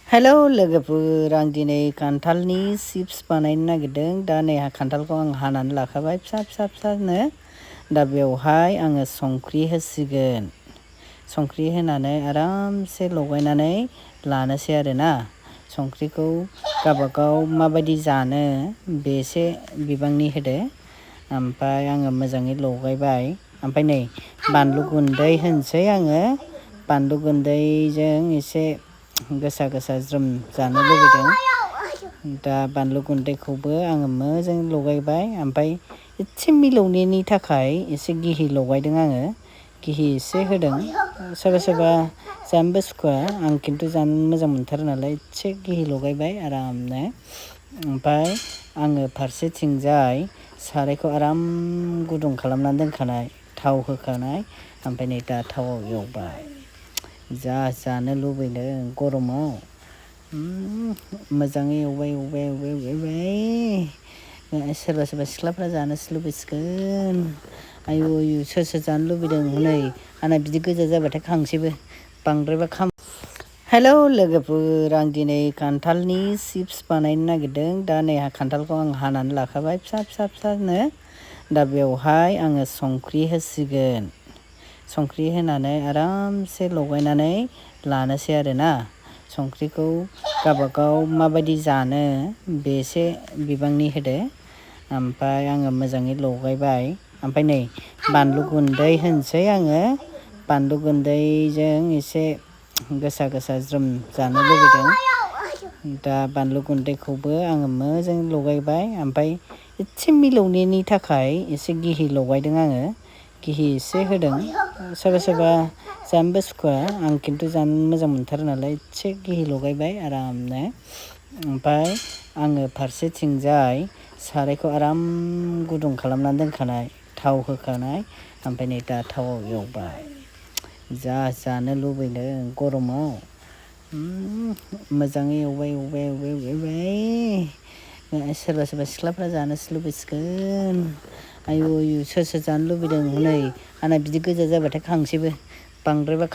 Hello लोगोफोर, आं दिनै खान्थालनि चिप्स बानायनो नागिरदों। दा नै खान्थालखौ आं हानानै लाखाबाय फिसा फिसा फिसानो। दा बेवहाय आङो संख्रि होसिगोन। संख्रि होनानै आरामसे लगायनानै लानोसै आरोना। संख्रिखौ गावबागाव माबायदि जानो बेसे बिबांनि होदो। ओमफ्राय आङो मोजाङै लगायबाय। ओमफ्राय नै बानलु गुन्दै होनोसै आङो। बानलु गुन्दैजों एसे गोसा गोसा ज्रोम जानो लुबैदों। दा बानलु गुन्दैखौबो आङो मोजाङै लगायबाय। ओमफ्राय एसे मिलौनायनि थाखाय एसे गिहि लगायदों आङो। गिहि एसे होदों। सोरबा सोरबा जानोबो सुखुवा, आं खिन्थु जानो मोजां मोनथारो नालाय एसे गिहि लगायबाय आरामनो। ओमफ्राय आङो फारसेथिंजाय सारायखौ आराम गुदुं खालामनानै दोनखानाय, थाव होखानाय। ओमफ्राय नै दा थावआव एवबाय। जा जानो लुबैदों गरमाव। मोजाङै एवबाय एवबाय एवबाय एवबाय। सोरबा सोरबा सिख्लाफ्रा जानोसो लुबैसिगोन। आयु आयु सोर सोर जानो लुबैदों हनै आंना बिदि गोजा जाबाथाय खांसैबो बांद्रायबा हेलौ लोगोफोर, आं दिनै खान्थालनि चिप्स बानायनो नागिरदों। दा नै खान्थालखौ आं हानानै लाखाबाय फिसा फिसा फिसानो। दा बेवहाय आङो संख्रि होसिगोन। संख्रि होनानै आरामसे लगायनानै लानोसै आरोना। संख्रिखौ गावबागाव माबायदि जानो बेसे बिबांनि होदो। ओमफ्राय आङो मोजाङै लगायबाय। ओमफ्राय नै बानलु गुन्दै होनोसै आङो। बानलु गुन्दैजों एसे गोसा गोसा ज्रोम जानो लुबैदों। दा बानलु गुन्दैखौबो आङो मोजाङै लगायबाय। ओमफ्राय एसे मिलौनायनि थाखाय एसे गिहि लगायदों आङो। गिहि एसे होदों। सोरबा सोरबा जानोबो सुखुवा, आं खिन्थु जानो मोजां मोनथारो नालाय एसे गिहि लगायबाय आरामनो। ओमफ्राय आङो फारसेथिंजाय सारायखौ आराम गुदुं खालामनानै दोनखानाय, थाव होखानाय। ओमफ्राय नै दा थावआव एवबाय। जा जानो लुबैदों गरमाव। मोजाङै एवबाय एवबाय एवबाय एवबाय। सोरबा सोरबा सिख्लाफ्रा जानोसो लुबैसिगोन। आयु आयु सोर सोर जानो लुबैदों हनै आंना बिदि गोजा जाबाथाय खांसैबो बांद्रायबा